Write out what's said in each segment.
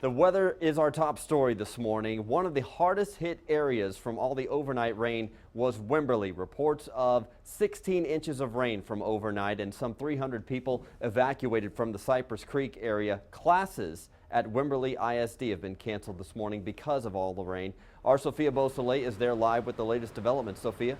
The weather is our top story this morning. One of the hardest hit areas from all the overnight rain was Wimberley. Reports of 16 inches of rain from overnight and some 300 people evacuated from the Cypress Creek area. Classes at Wimberley ISD have been canceled this morning because of all the rain. Our Sophia Beausoleil is there live with the latest developments. Sophia?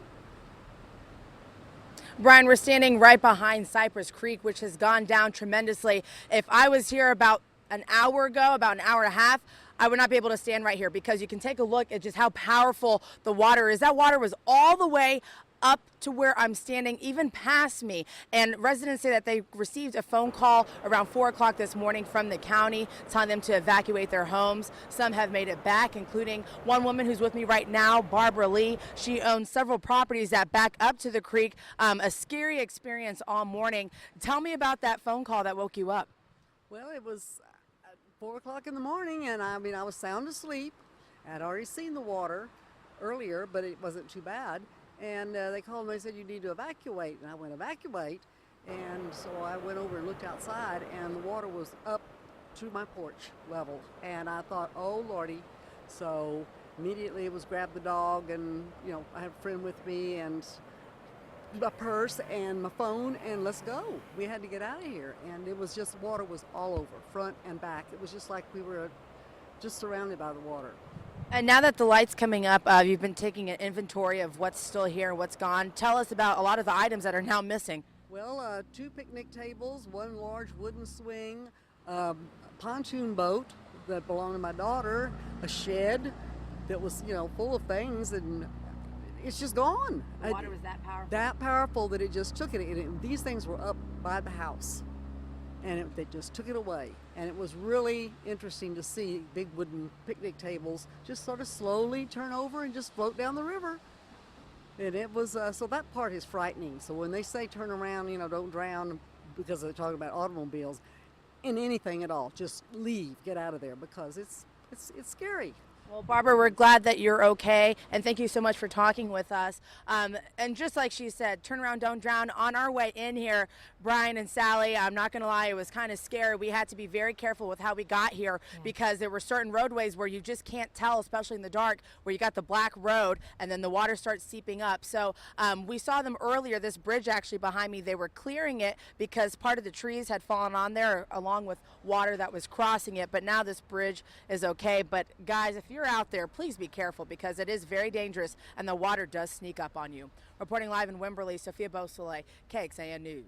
Brian, we're standing right behind Cypress Creek, which has gone down tremendously. If I was here about an hour ago, about an hour and a half, I would not be able to stand right here because you can take a look at just how powerful the water is. That water was all the way up to where I'm standing, even past me. And residents say that they received a phone call around 4 o'clock this morning from the county telling them to evacuate their homes. Some have made it back, including one woman who's with me right now, Barbara Lee. She owns several properties that back up to the creek. A scary experience all morning. Tell me about that phone call that woke you up. Well, it was 4 o'clock in the morning, and I was sound asleep. I'd already seen the water earlier, but it wasn't too bad. And they called me and said, "You need to evacuate." And I went, "Evacuate?" And so I went over and looked outside, and the water was up to my porch level. And I thought, "Oh, Lordy." So immediately it was grab the dog, and, I had a friend with me, and my purse and my phone, and let's go. We had to get out of here. And it was just, water was all over, front and back. It was just like we were just surrounded by the water. And now that the light's coming up, you've been taking an inventory of what's still here and what's gone. Tell us about a lot of the items that are now missing. Well, 2 picnic tables, 1 large wooden swing, a pontoon boat that belonged to my daughter, a shed that was, full of things, and it's just gone. The water was that powerful? That powerful that it just took it. And these things were up by the house, and they just took it away. And it was really interesting to see big wooden picnic tables just sort of slowly turn over and just float down the river. And it was, so that part is frightening. So when they say turn around, don't drown, because they're talking about automobiles, in anything at all, just leave, get out of there, because it's scary. Well, Barbara, we're glad that you're okay, and thank you so much for talking with us. And just like she said, turn around, don't drown. On our way in here, Brian and Sally, I'm not going to lie, it was kind of scary. We had to be very careful with how we got here because there were certain roadways where you just can't tell, especially in the dark, where you got the black road and then the water starts seeping up. So we saw them earlier, this bridge actually behind me, they were clearing it because part of the trees had fallen on there along with water that was crossing it. But now this bridge is okay. But guys, if you're out there, please be careful because it is very dangerous and the water does sneak up on you. Reporting live in Wimberley, Sophia Beausoleil, KXAN News.